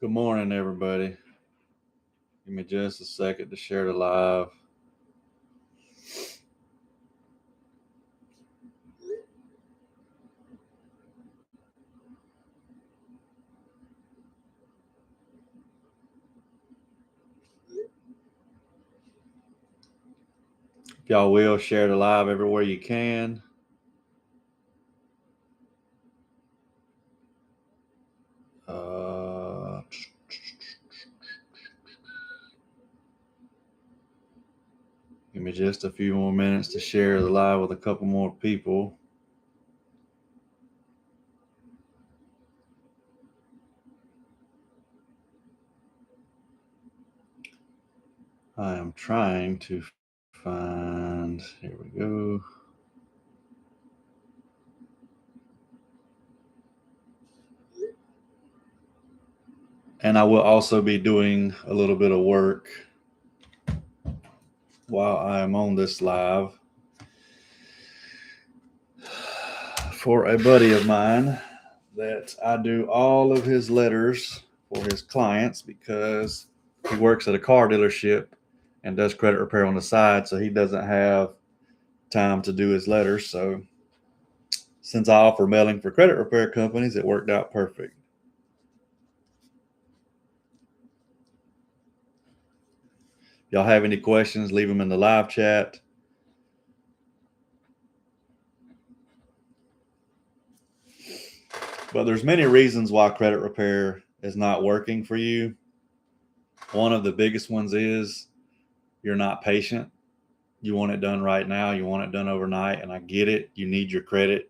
Good morning, everybody. Give me just a second to share the live. If y'all will, share the live everywhere you can. Give me just a few more minutes to share the live with a couple more people. I am trying to find, here we go. And I will also be doing a little bit of work while I am on this live for a buddy of mine that I do all of his letters for his clients because he works at a car dealership and does credit repair on the side, so he doesn't have time to do his letters. So since I offer mailing for credit repair companies, it worked out perfect. If y'all have any questions, leave them in the live chat. But there's many reasons why credit repair is not working for you. One of the biggest ones is you're not patient. You want it done right now. You want it done overnight. And I get it. You need your credit.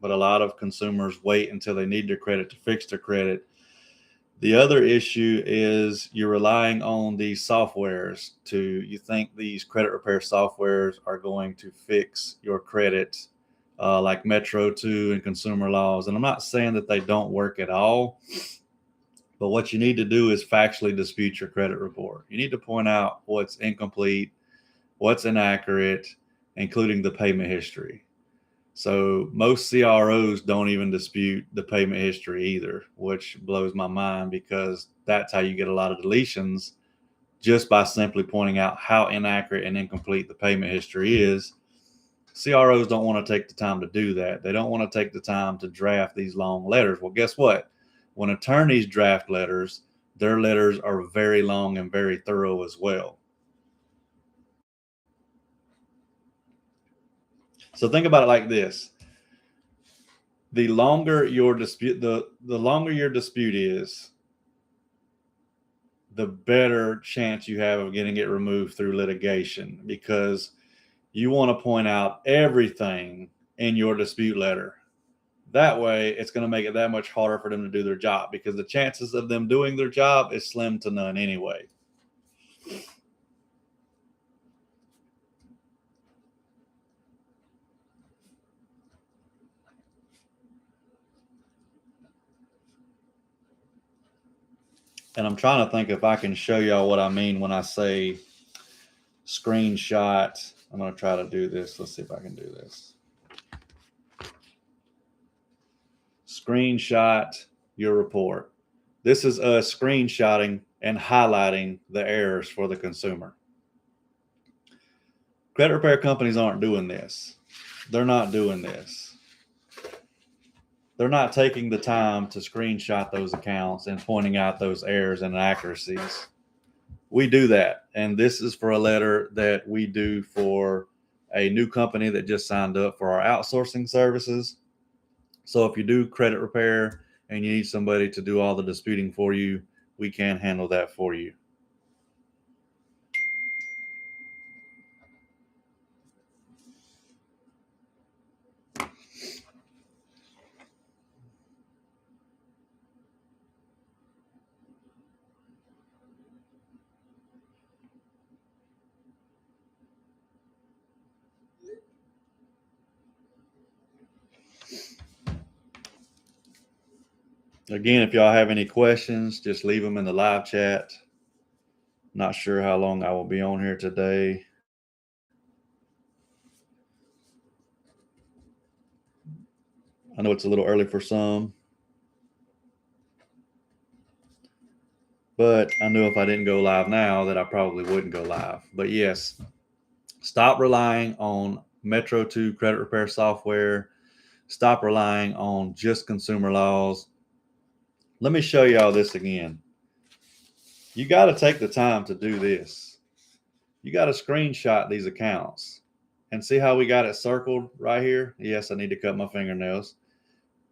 But a lot of consumers wait until they need their credit to fix their credit. The other issue is you're relying on these softwares you think these credit repair softwares are going to fix your credit, like Metro 2 and Consumer Laws. And I'm not saying that they don't work at all, but what you need to do is factually dispute your credit report. You need to point out what's incomplete, what's inaccurate, including the payment history. So most CROs don't even dispute the payment history either, which blows my mind because that's how you get a lot of deletions, just by simply pointing out how inaccurate and incomplete the payment history is. CROs don't want to take the time to do that. They don't want to take the time to draft these long letters. Well, guess what? When attorneys draft letters, their letters are very long and very thorough as well. So think about it like this. The longer your dispute, the longer your dispute is, the better chance you have of getting it removed through litigation, because you want to point out everything in your dispute letter. That way, it's going to make it that much harder for them to do their job, because the chances of them doing their job is slim to none anyway. And I'm trying to think if I can show y'all what I mean when I say screenshot. I'm going to try to do this. Let's see if I can do this. Screenshot your report. This is us screenshotting and highlighting the errors for the consumer. Credit repair companies aren't doing this. They're not doing this. They're not taking the time to screenshot those accounts and pointing out those errors and inaccuracies. We do that. And this is for a letter that we do for a new company that just signed up for our outsourcing services. So if you do credit repair and you need somebody to do all the disputing for you, we can handle that for you. Again, if y'all have any questions, just leave them in the live chat. Not sure how long I will be on here today. I know it's a little early for some. But I knew if I didn't go live now that I probably wouldn't go live. But yes, stop relying on Metro 2 credit repair software. Stop relying on just consumer laws. Let me show y'all this again. You got to take the time to do this. You got to screenshot these accounts and see how we got it circled right here. Yes, I need to cut my fingernails.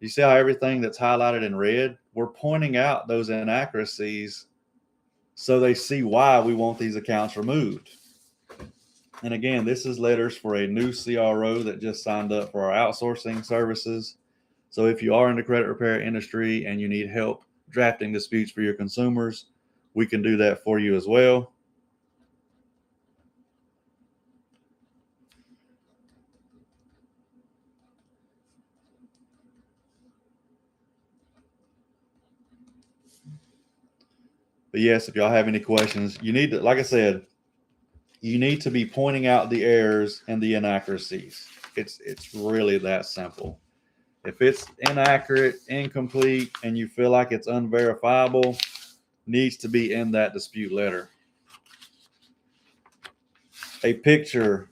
You see how everything that's highlighted in red, we're pointing out those inaccuracies so they see why we want these accounts removed. And again, this is letters for a new CRO that just signed up for our outsourcing services. So if you are in the credit repair industry and you need help drafting disputes for your consumers, we can do that for you as well. But yes, if y'all have any questions, you need to, like I said, you need to be pointing out the errors and the inaccuracies. It's really that simple. If it's inaccurate, incomplete, and you feel like it's unverifiable, needs to be in that dispute letter. A picture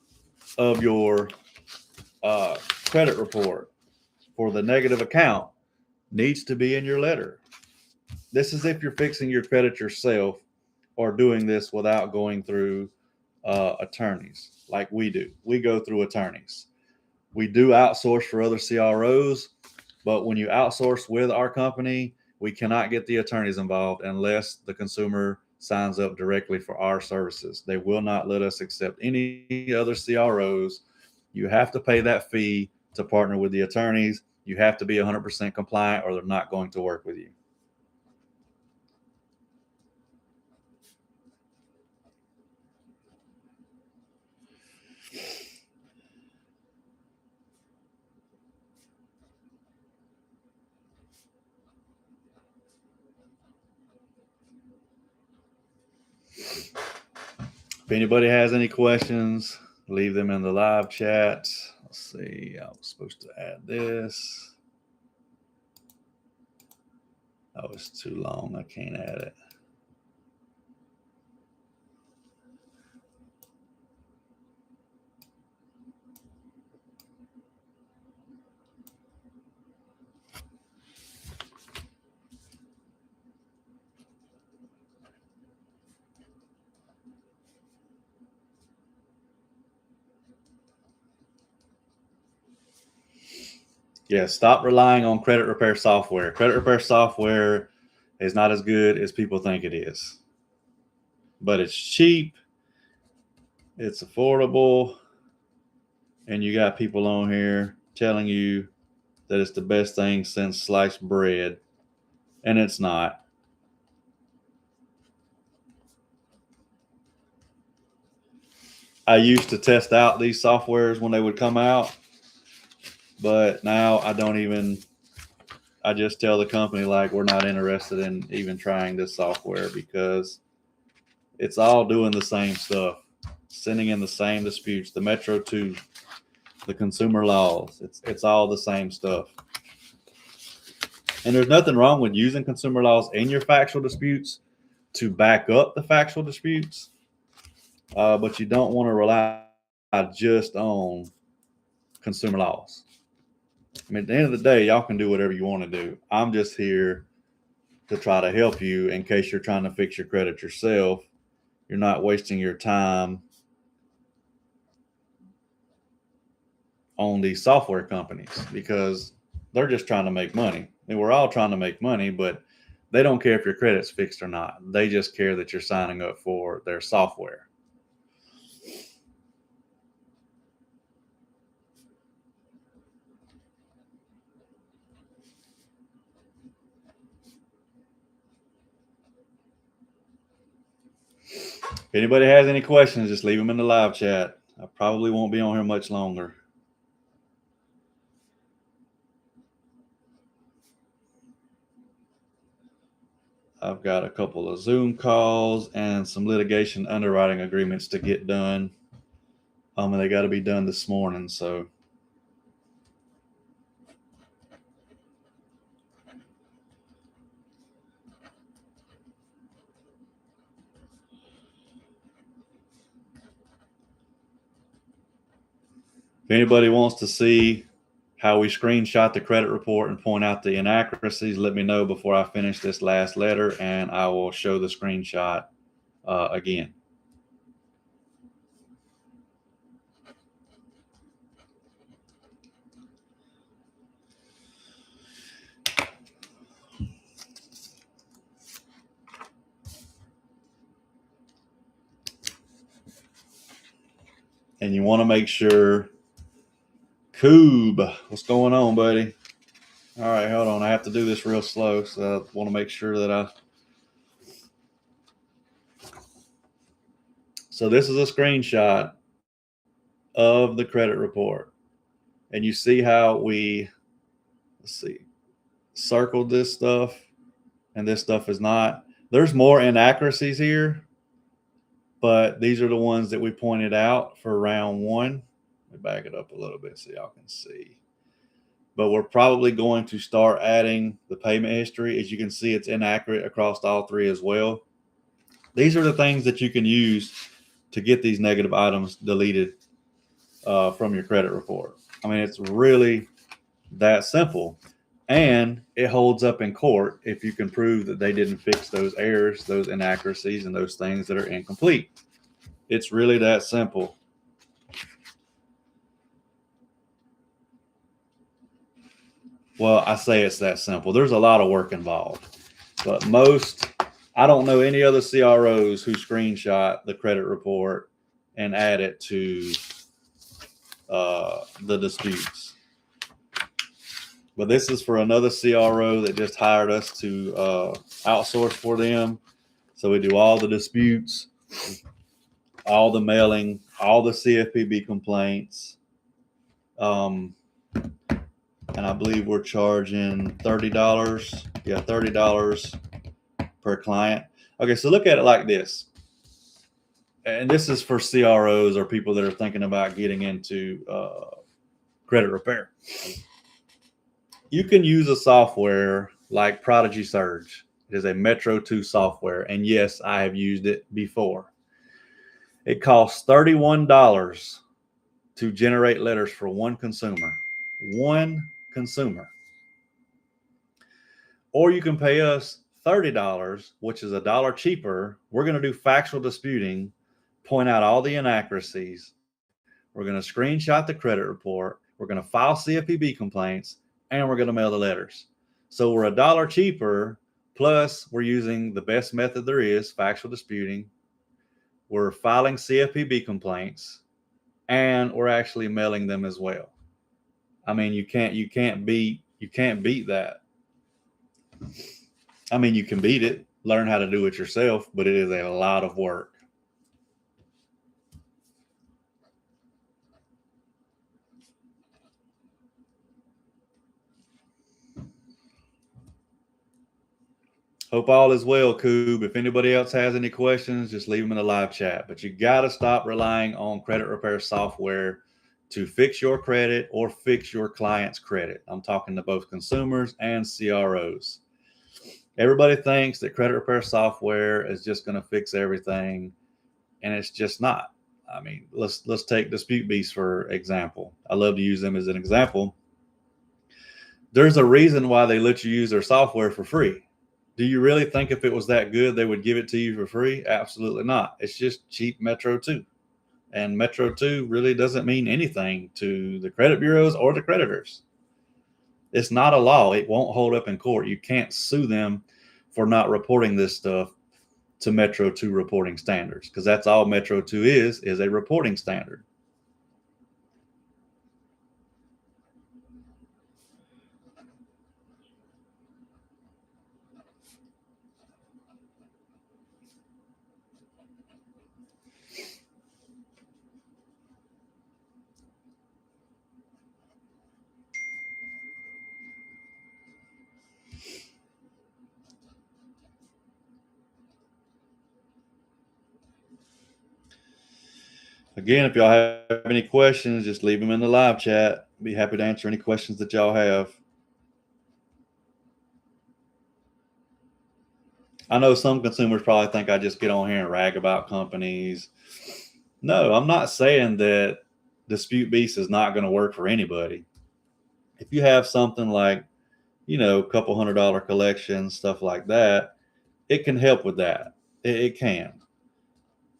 of your credit report for the negative account needs to be in your letter. This is if you're fixing your credit yourself or doing this without going through attorneys like we do. We go through attorneys. We do outsource for other CROs, but when you outsource with our company, we cannot get the attorneys involved unless the consumer signs up directly for our services. They will not let us accept any other CROs. You have to pay that fee to partner with the attorneys. You have to be 100% compliant or they're not going to work with you. If anybody has any questions, leave them in the live chat. Let's see, I was supposed to add this. Oh, it's too long. I can't add it. Yeah, stop relying on credit repair software. Credit repair software is not as good as people think it is, but it's cheap, it's affordable, and you got people on here telling you that it's the best thing since sliced bread, and it's not. I used to test out these softwares when they would come out, but now I don't even, I just tell the company like we're not interested in even trying this software because it's all doing the same stuff, sending in the same disputes, the Metro 2, the consumer laws. It's all the same stuff. And there's nothing wrong with using consumer laws in your factual disputes to back up the factual disputes, but you don't want to rely just on consumer laws. I mean, at the end of the day, y'all can do whatever you want to do. I'm just here to try to help you in case you're trying to fix your credit yourself. You're not wasting your time on these software companies because they're just trying to make money. I mean, we're all trying to make money, but they don't care if your credit's fixed or not. They just care that you're signing up for their software. If anybody has any questions, just leave them in the live chat. I probably won't be on here much longer. I've got a couple of Zoom calls and some litigation underwriting agreements to get done. And they got to be done this morning. So anybody wants to see how we screenshot the credit report and point out the inaccuracies, let me know before I finish this last letter, and I will show the screenshot again. And you want to make sure, Coob, what's going on, buddy? All right, hold on. I have to do this real slow, so I want to make sure that So this is a screenshot of the credit report. And you see how we, let's see, circled this stuff, and this stuff is not. There's more inaccuracies here, but these are the ones that we pointed out for round one. Let me back it up a little bit so y'all can see. But we're probably going to start adding the payment history. As you can see, it's inaccurate across all three as well. These are the things that you can use to get these negative items deleted from your credit report. I mean, it's really that simple. And it holds up in court if you can prove that they didn't fix those errors, those inaccuracies, and those things that are incomplete. It's really that simple. Well, I say it's that simple. There's a lot of work involved, but I don't know any other CROs who screenshot the credit report and add it to the disputes. But this is for another CRO that just hired us to outsource for them. So we do all the disputes, all the mailing, all the CFPB complaints. And I believe we're charging $30. Yeah, $30 per client. Okay, so look at it like this. And this is for CROs or people that are thinking about getting into credit repair. You can use a software like Prodigy Surge. It is a Metro 2 software. And yes, I have used it before. It costs $31 to generate letters for one consumer. One consumer. Or you can pay us $30, which is $1 cheaper. We're going to do factual disputing, point out all the inaccuracies. We're going to screenshot the credit report. We're going to file CFPB complaints, and we're going to mail the letters. So we're $1 cheaper, plus we're using the best method there is, factual disputing. We're filing CFPB complaints, and we're actually mailing them as well. I mean, you can't beat that. I mean, you can beat it, learn how to do it yourself, but it is a lot of work. Hope all is well, Coob. If anybody else has any questions, just leave them in the live chat. But you got to stop relying on credit repair software to fix your credit or fix your client's credit. I'm talking to both consumers and CROs. Everybody thinks that credit repair software is just going to fix everything, and it's just not. I mean, let's take Dispute Beast for example. I love to use them as an example. There's a reason why they let you use their software for free. Do you really think if it was that good, they would give it to you for free? Absolutely not. It's just cheap Metro 2. And Metro 2 really doesn't mean anything to the credit bureaus or the creditors. It's not a law. It won't hold up in court. You can't sue them for not reporting this stuff to Metro 2 reporting standards, because that's all Metro 2 is a reporting standard. Again, if y'all have any questions, just leave them in the live chat. Be happy to answer any questions that y'all have. I know some consumers probably think I just get on here and rag about companies. No, I'm not saying that Dispute Beast is not going to work for anybody. If you have something like, a couple $100 collection, stuff like that, it can help with that. It can.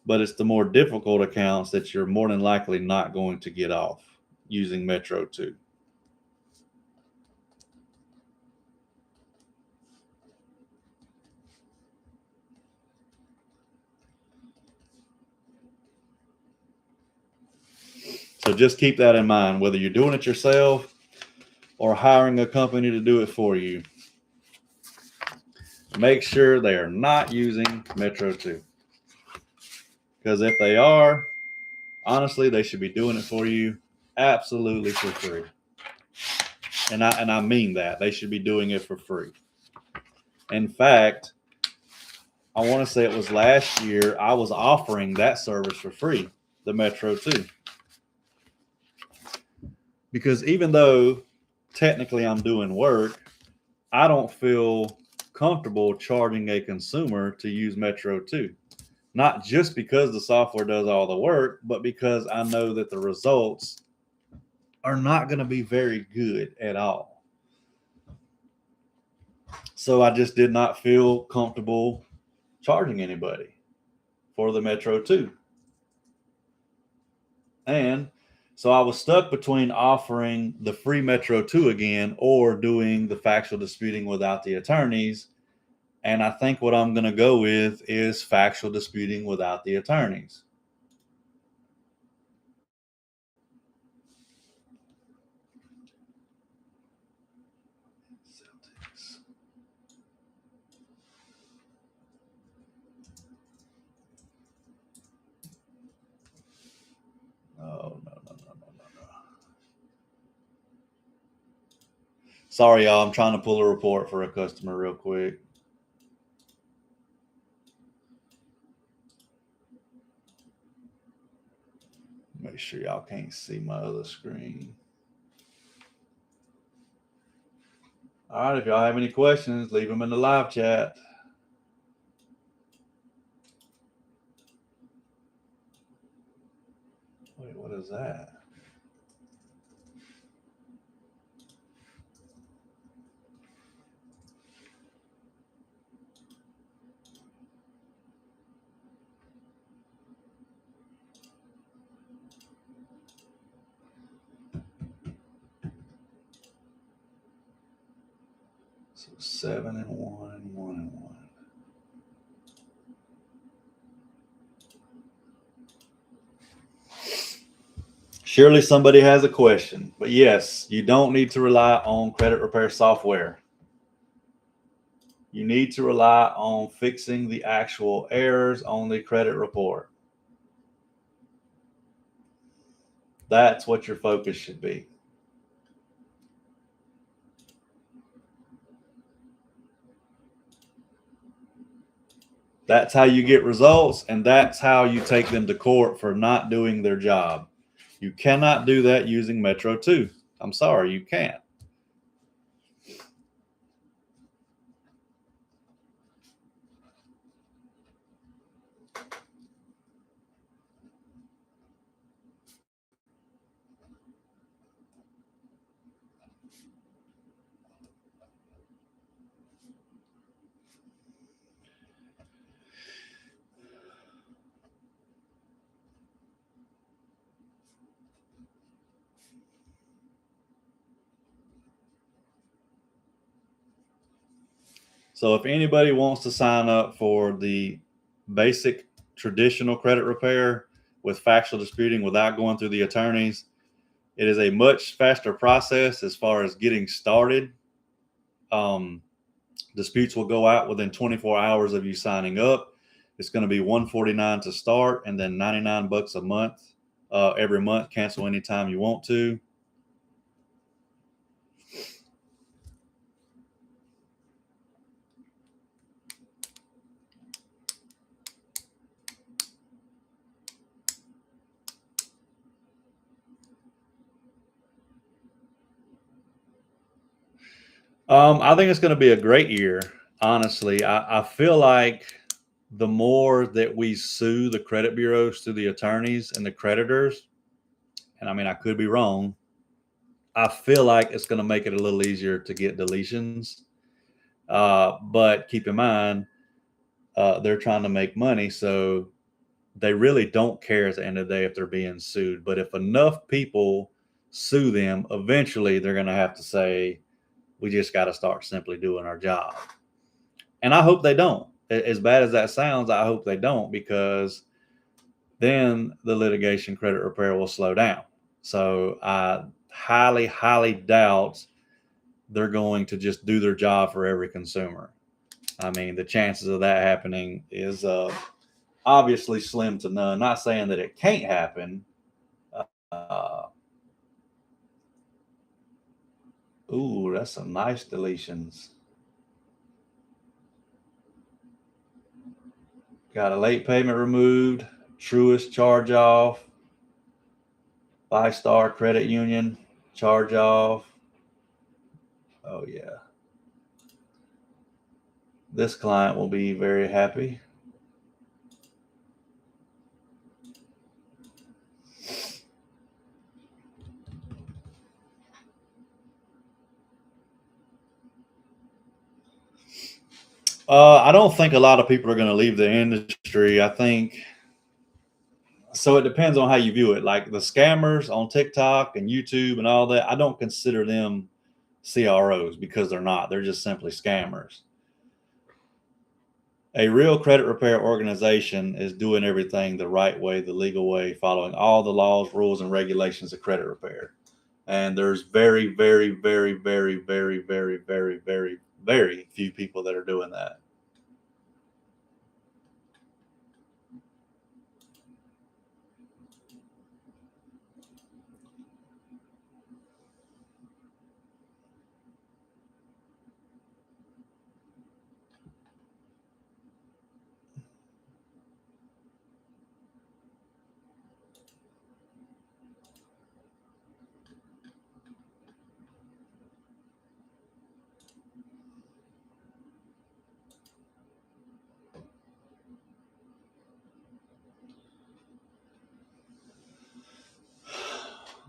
But it's the more difficult accounts that you're more than likely not going to get off using Metro 2. So just keep that in mind, whether you're doing it yourself or hiring a company to do it for you. Make sure they are not using Metro 2. Because if they are, honestly, they should be doing it for you absolutely for free. And I mean that. They should be doing it for free. In fact, I want to say it was last year, I was offering that service for free, the Metro 2. Because even though technically I'm doing work, I don't feel comfortable charging a consumer to use Metro 2. Not just because the software does all the work, but because I know that the results are not going to be very good at all. So I just did not feel comfortable charging anybody for the Metro 2. And so I was stuck between offering the free Metro 2 again or doing the factual disputing without the attorneys. And I think what I'm going to go with is factual disputing without the attorneys. Oh, no. Sorry, y'all. I'm trying to pull a report for a customer real quick. Make sure y'all can't see my other screen. All right, if y'all have any questions, leave them in the live chat. Wait, what is that? So 7 and 1, 1 and 1. Surely somebody has a question, but yes, you don't need to rely on credit repair software. You need to rely on fixing the actual errors on the credit report. That's what your focus should be. That's how you get results, and that's how you take them to court for not doing their job. You cannot do that using Metro 2. I'm sorry, you can't. So if anybody wants to sign up for the basic traditional credit repair with factual disputing without going through the attorneys, it is a much faster process as far as getting started. Disputes will go out within 24 hours of you signing up. It's going to be $149 to start, and then $99 a month every month. Cancel anytime you want to. I think it's going to be a great year. Honestly, I feel like the more that we sue the credit bureaus to the attorneys and the creditors, and I mean, I could be wrong, I feel like it's going to make it a little easier to get deletions. But keep in mind, they're trying to make money. So they really don't care at the end of the day if they're being sued. But if enough people sue them, eventually they're going to have to say, we just got to start simply doing our job. And I hope they don't. As bad as that sounds, I hope they don't, because then the litigation credit repair will slow down. So I highly, highly doubt they're going to just do their job for every consumer. I mean, the chances of that happening is obviously slim to none. Not saying that it can't happen. Ooh, that's some nice deletions. Got a late payment removed, Truist charge off, 5-star credit union charge off. Oh, yeah. This client will be very happy. I don't think a lot of people are going to leave the industry. I think so. It depends on how you view it. Like the scammers on TikTok and YouTube and all that, I don't consider them CROs, because they're not. They're just simply scammers. A real credit repair organization is doing everything the right way, the legal way, following all the laws, rules, and regulations of credit repair. And there's very, very, very, very, very, very, very, very, very few people that are doing that.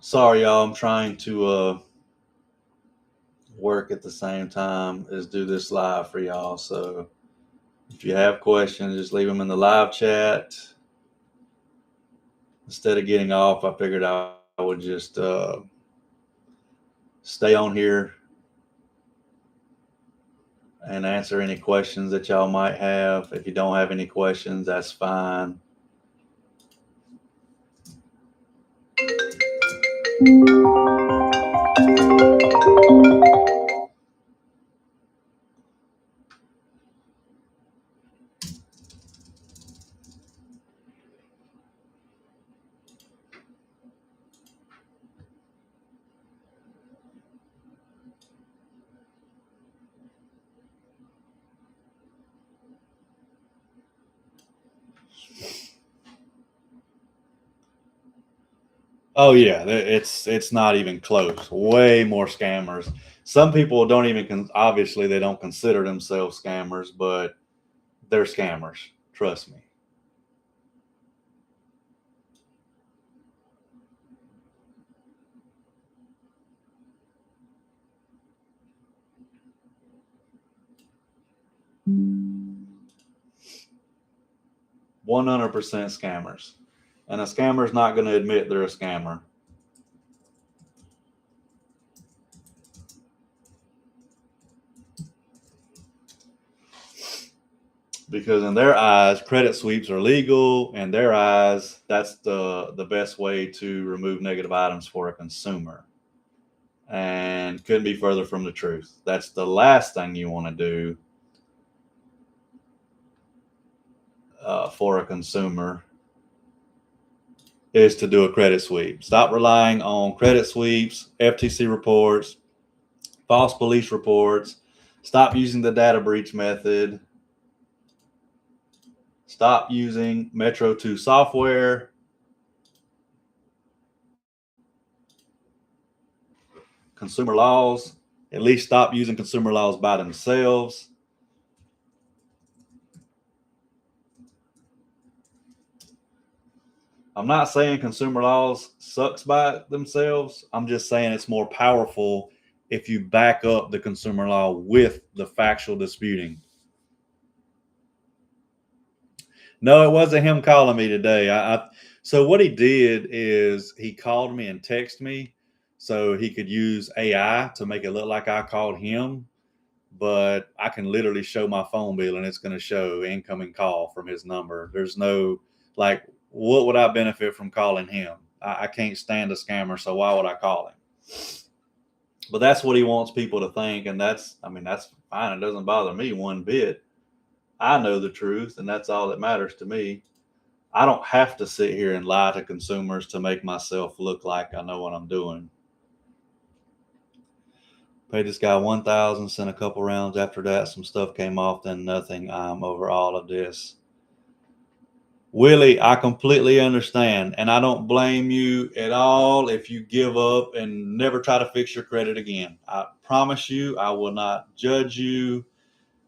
Sorry, y'all. I'm trying to work at the same time as do this live for y'all. So if you have questions, just leave them in the live chat. Instead of getting off, I figured I would just stay on here and answer any questions that y'all might have. If you don't have any questions, that's fine. Oh yeah, it's not even close. Way more scammers. Some people don't even obviously they don't consider themselves scammers, but they're scammers. Trust me. 100% scammers. And a scammer is not going to admit they're a scammer. Because in their eyes, credit sweeps are legal. In their eyes, that's the best way to remove negative items for a consumer. And couldn't be further from the truth. That's the last thing you want to do for a consumer, is to do a credit sweep. Stop relying on credit sweeps, FTC reports, false police reports. Stop using the data breach method. Stop using Metro 2 software. Consumer laws. At least stop using consumer laws by themselves. I'm not saying consumer laws sucks by themselves. I'm just saying it's more powerful if you back up the consumer law with the factual disputing. No, it wasn't him calling me today. So what he did is he called me and texted me so he could use AI to make it look like I called him. But I can literally show my phone bill and it's going to show incoming call from his number. There's no, like, what would I benefit from calling him? I can't stand a scammer, so why would I call him? But that's what he wants people to think. And that's fine. It doesn't bother me one bit. I know the truth, and that's all that matters to me. I don't have to sit here and lie to consumers to make myself look like I know what I'm doing. Paid this guy 1,000, sent a couple rounds. After that, some stuff came off, then nothing. I'm over all of this. Willie, I completely understand, and I don't blame you at all if you give up and never try to fix your credit again. I promise you, I will not judge you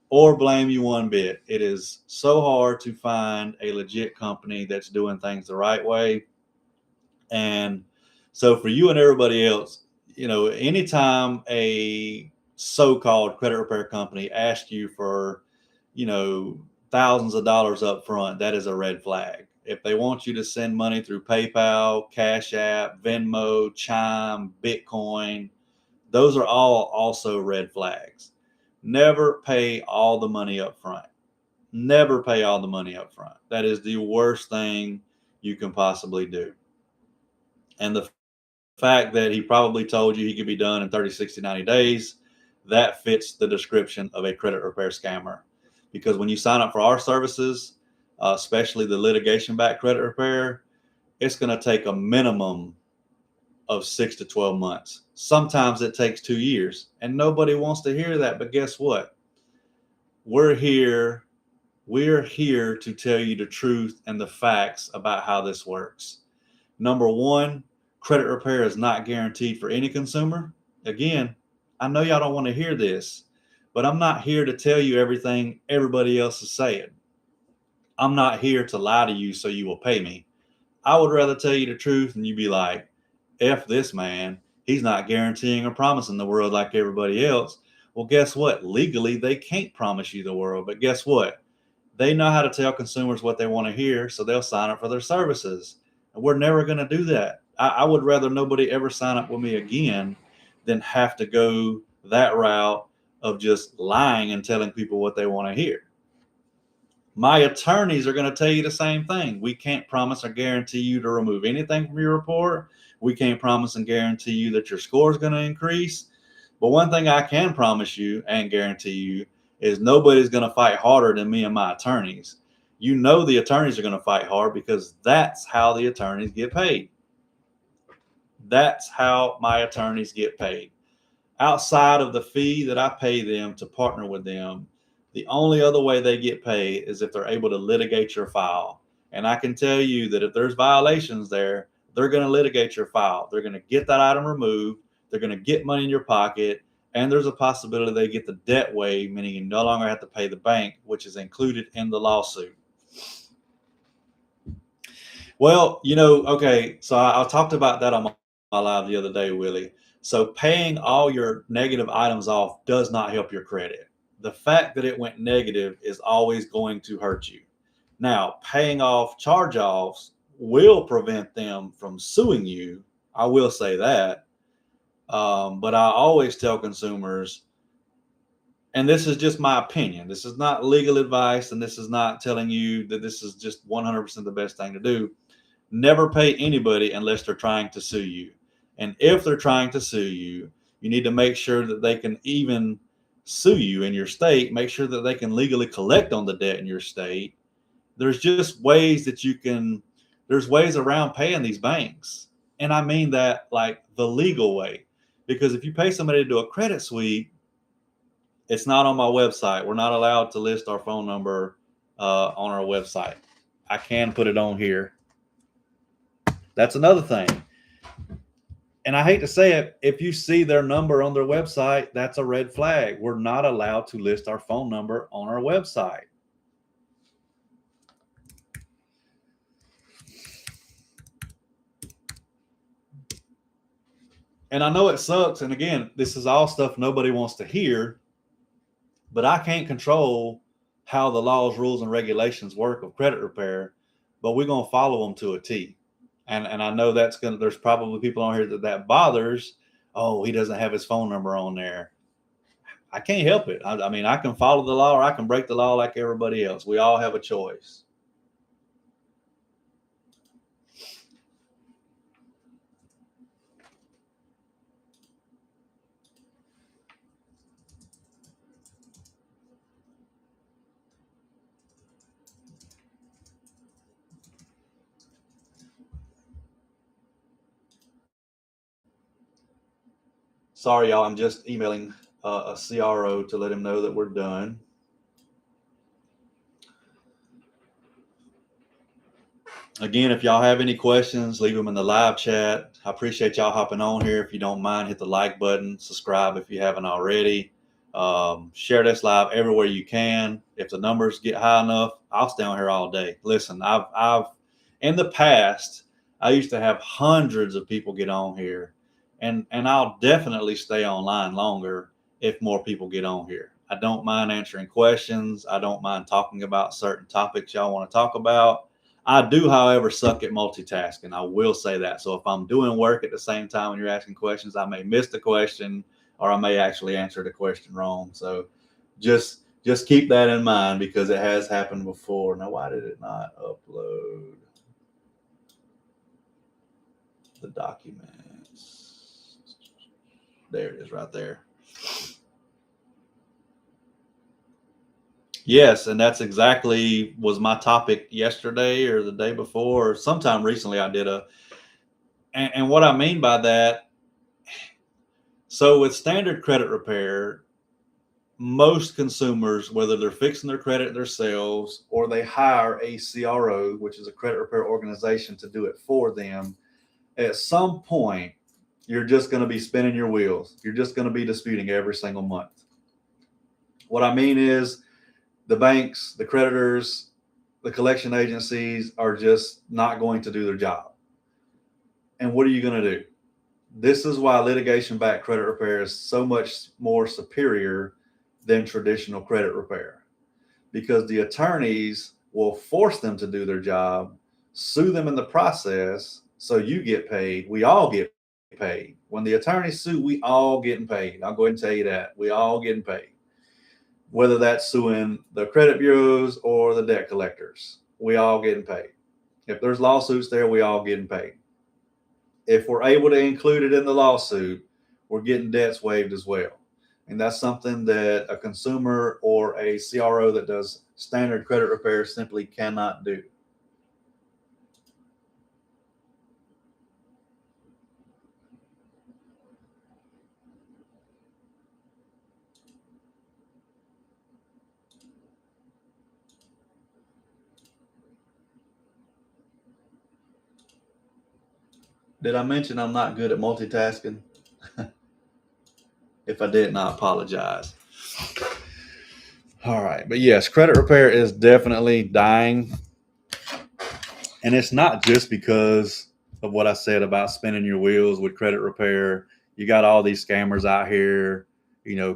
or blame you one bit. It is so hard to find a legit company that's doing things the right way. And so for you and everybody else, anytime a so-called credit repair company asks you for, thousands of dollars up front, that is a red flag. If they want you to send money through PayPal, Cash App, Venmo, Chime, Bitcoin, those are all also red flags. Never pay all the money up front. Never pay all the money up front. That is the worst thing you can possibly do. And the fact that he probably told you he could be done in 30, 60, 90 days, that fits the description of a credit repair scammer. Because when you sign up for our services, especially the litigation-backed credit repair, it's going to take a minimum of 6 to 12 months. Sometimes it takes 2 years, and nobody wants to hear that. But guess what? We're here to tell you the truth and the facts about how this works. Number one, credit repair is not guaranteed for any consumer. Again, I know y'all don't want to hear this, but I'm not here to tell you everything everybody else is saying. I'm not here to lie to you so you will pay me. I would rather tell you the truth and you be like, F this man. He's not guaranteeing or promising the world like everybody else. Well, guess what? Legally, they can't promise you the world. But guess what? They know how to tell consumers what they want to hear, so they'll sign up for their services. And we're never going to do that. I would rather nobody ever sign up with me again than have to go that route of just lying and telling people what they want to hear. My attorneys are going to tell you the same thing. We can't promise or guarantee you to remove anything from your report. We can't promise and guarantee you that your score is going to increase. But one thing I can promise you and guarantee you is nobody's going to fight harder than me and my attorneys. You know the attorneys are going to fight hard because that's how the attorneys get paid. That's how my attorneys get paid. Outside of the fee that I pay them to partner with them, the only other way they get paid is if they're able to litigate your file. And I can tell you that if there's violations there, they're going to litigate your file. They're going to get that item removed. They're going to get money in your pocket. And there's a possibility they get the debt waived, meaning you no longer have to pay the bank, which is included in the lawsuit. Well, okay, so I talked about that on my live the other day, Willie. So paying all your negative items off does not help your credit. The fact that it went negative is always going to hurt you. Now, paying off charge-offs will prevent them from suing you. I will say that. But I always tell consumers, and this is just my opinion, this is not legal advice, and this is not telling you that this is just 100% the best thing to do. Never pay anybody unless they're trying to sue you. And if they're trying to sue you, you need to make sure that they can even sue you in your state, make sure that they can legally collect on the debt in your state. There's just ways that there's ways around paying these banks. And I mean that like the legal way. Because if you pay somebody to do a credit sweep, it's not on my website. We're not allowed to list our phone number on our website. I can put it on here. That's another thing. And I hate to say it, if you see their number on their website, that's a red flag. We're not allowed to list our phone number on our website. And I know it sucks. And again, this is all stuff nobody wants to hear, but I can't control how the laws, rules, and regulations work of credit repair, but we're going to follow them to a T. And I know there's probably people on here that bothers. Oh, he doesn't have his phone number on there. I can't help it. I mean, I can follow the law or I can break the law like everybody else. We all have a choice. Sorry, y'all. I'm just emailing a CRO to let him know that we're done. Again, if y'all have any questions, leave them in the live chat. I appreciate y'all hopping on here. If you don't mind, hit the like button, subscribe if you haven't already. Share this live everywhere you can. If the numbers get high enough, I'll stay on here all day. Listen, I've in the past, I used to have hundreds of people get on here, and I'll definitely stay online longer if more people get on here. I don't mind answering questions. I don't mind talking about certain topics y'all want to talk about. I do, however, suck at multitasking. I will say that. So if I'm doing work at the same time when you're asking questions, I may miss the question or I may actually answer the question wrong. So just keep that in mind because it has happened before. Now, why did it not upload the documents? There it is right there. Yes, and that's exactly was my topic yesterday or the day before or sometime recently. I did and what I mean by that, so with standard credit repair, most consumers, whether they're fixing their credit themselves or they hire a CRO, which is a credit repair organization, to do it for them, at some point, you're just going to be spinning your wheels. You're just going to be disputing every single month. What I mean is the banks, the creditors, the collection agencies are just not going to do their job. And what are you going to do? This is why litigation-backed credit repair is so much more superior than traditional credit repair, because the attorneys will force them to do their job, sue them in the process, so you get paid. We all get paid. When the attorneys sue, we all getting paid. I'll go ahead and tell you that. We all getting paid. Whether that's suing the credit bureaus or the debt collectors, we all getting paid. If there's lawsuits there, we all getting paid. If we're able to include it in the lawsuit, we're getting debts waived as well. And that's something that a consumer or a CRO that does standard credit repair simply cannot do. Did I mention I'm not good at multitasking? If I didn't, I apologize. All right. But yes, credit repair is definitely dying. And it's not just because of what I said about spinning your wheels with credit repair. You got all these scammers out here,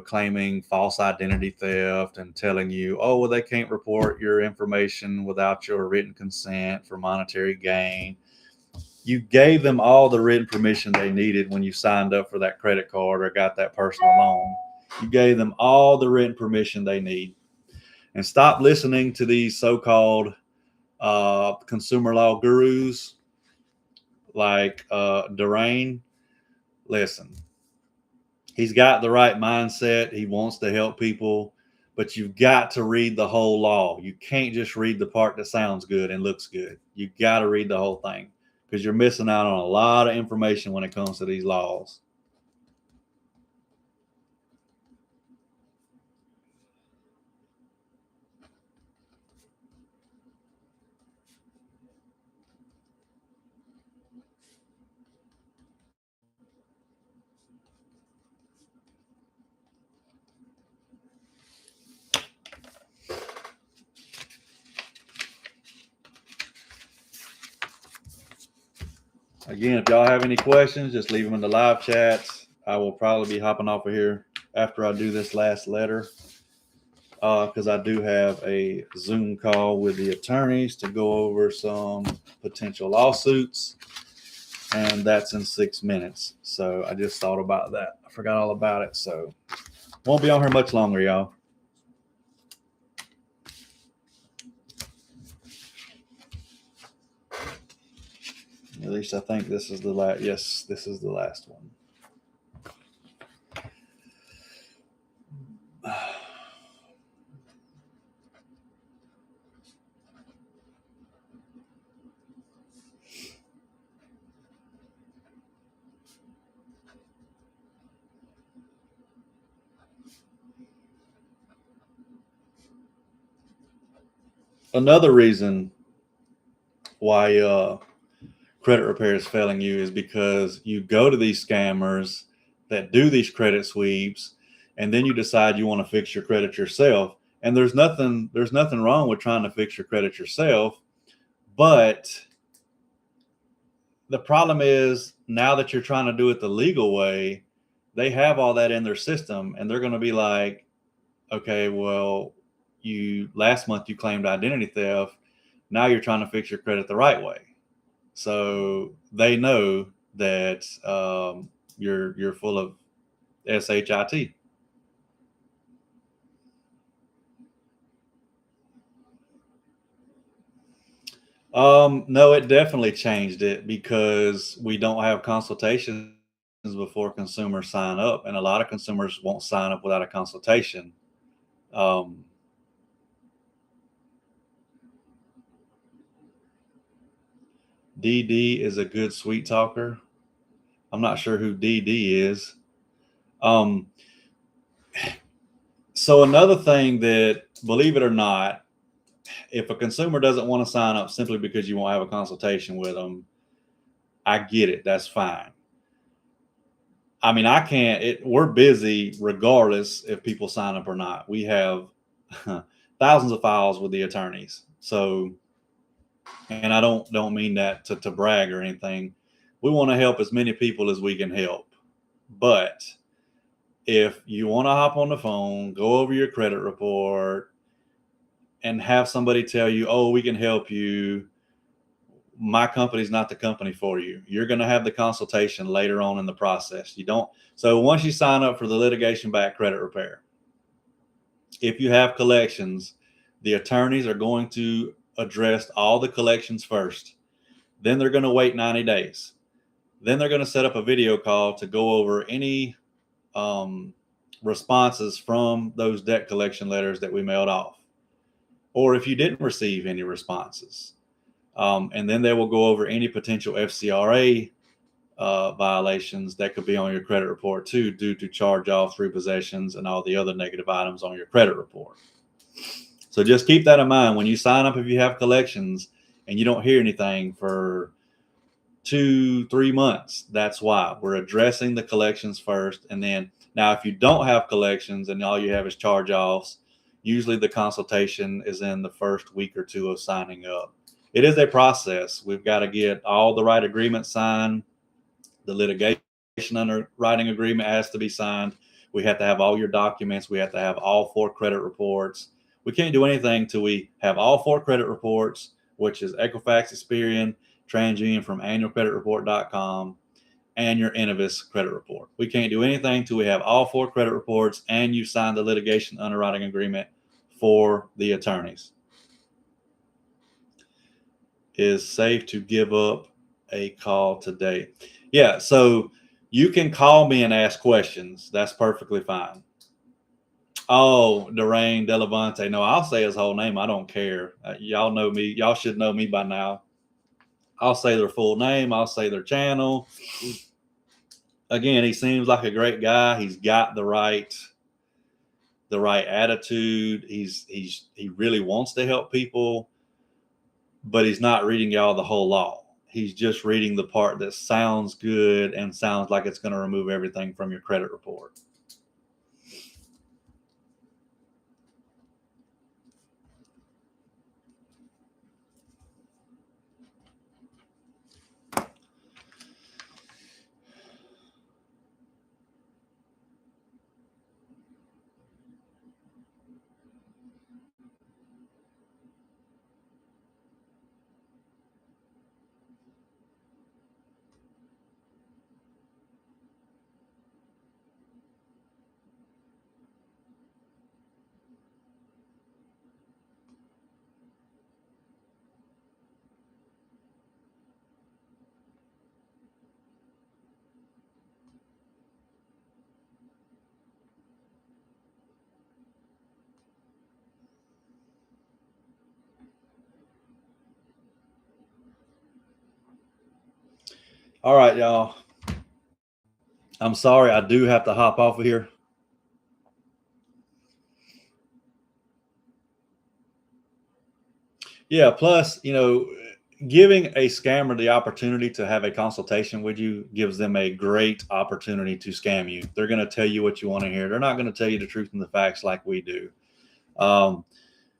claiming false identity theft and telling you, oh, well, they can't report your information without your written consent for monetary gain. You gave them all the written permission they needed when you signed up for that credit card or got that personal loan. You gave them all the written permission they need. And stop listening to these so-called consumer law gurus like Durain. Listen, he's got the right mindset. He wants to help people, but you've got to read the whole law. You can't just read the part that sounds good and looks good. You got to read the whole thing because you're missing out on a lot of information when it comes to these laws. Again, if y'all have any questions, just leave them in the live chats. I will probably be hopping off of here after I do this last letter, because I do have a Zoom call with the attorneys to go over some potential lawsuits, and that's in 6 minutes. So I just thought about that. I forgot all about it. So won't be on here much longer, y'all. At least I think this is the last. Yes, this is the last one. Another reason why credit repair is failing you is because you go to these scammers that do these credit sweeps, and then you decide you want to fix your credit yourself. And there's nothing wrong with trying to fix your credit yourself, but the problem is now that you're trying to do it the legal way, they have all that in their system, and they're going to be like, okay, well, you last month you claimed identity theft. Now you're trying to fix your credit the right way. So they know that you're full of shit. No, it definitely changed it because we don't have consultations before consumers sign up, and a lot of consumers won't sign up without a consultation. Um, DD is a good sweet talker. I'm not sure who DD is. Um, so another thing that, believe it or not, if a consumer doesn't want to sign up simply because you won't have a consultation with them, I get it. That's fine. I mean, I can't. We're busy regardless if people sign up or not. We have thousands of files with the attorneys. So, and I don't mean that to brag or anything. We want to help as many people as we can help. But if you want to hop on the phone, go over your credit report, and have somebody tell you, "Oh, we can help you," my company's not the company for you. You're going to have the consultation later on in the process. You don't. So once you sign up for the litigation backed credit repair, if you have collections, the attorneys are going to address all the collections first. Then they're going to wait 90 days. Then they're going to set up a video call to go over any responses from those debt collection letters that we mailed off, or if you didn't receive any responses. And then they will go over any potential FCRA violations that could be on your credit report too, due to charge-offs, repossessions, and all the other negative items on your credit report. So just keep that in mind when you sign up. If you have collections and you don't hear anything for 2-3 months, that's why we're addressing the collections first. And then now, if you don't have collections and all you have is charge-offs, usually the consultation is in the first week or two of signing up. It is a process. We've got to get all the right agreements signed. The litigation underwriting agreement has to be signed. We have to have all your documents. We have to have all 4 credit reports. We can't do anything till we have all 4 credit reports, which is Equifax, Experian, TransUnion from annualcreditreport.com, and your Innovis credit report. We can't do anything till we have all 4 credit reports and you sign the litigation underwriting agreement for the attorneys. Is safe to give up a call today? Yeah, so you can call me and ask questions. That's perfectly fine. Oh, Darain Delavante. No, I'll say his whole name. I don't care. Y'all know me. Y'all should know me by now. I'll say their full name. I'll say their channel. Again, he seems like a great guy. He's got the right attitude. He really wants to help people, but he's not reading y'all the whole law. He's just reading the part that sounds good and sounds like it's going to remove everything from your credit report. All right, y'all. I'm sorry. I do have to hop off of here. Yeah. Plus, giving a scammer the opportunity to have a consultation with you gives them a great opportunity to scam you. They're going to tell you what you want to hear. They're not going to tell you the truth and the facts like we do. But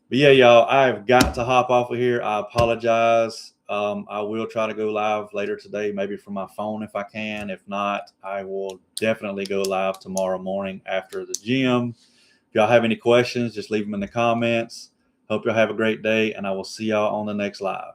yeah, y'all, I've got to hop off of here. I apologize. I will try to go live later today, maybe from my phone if I can. If not, I will definitely go live tomorrow morning after the gym. If y'all have any questions, just leave them in the comments. Hope y'all have a great day, and I will see y'all on the next live.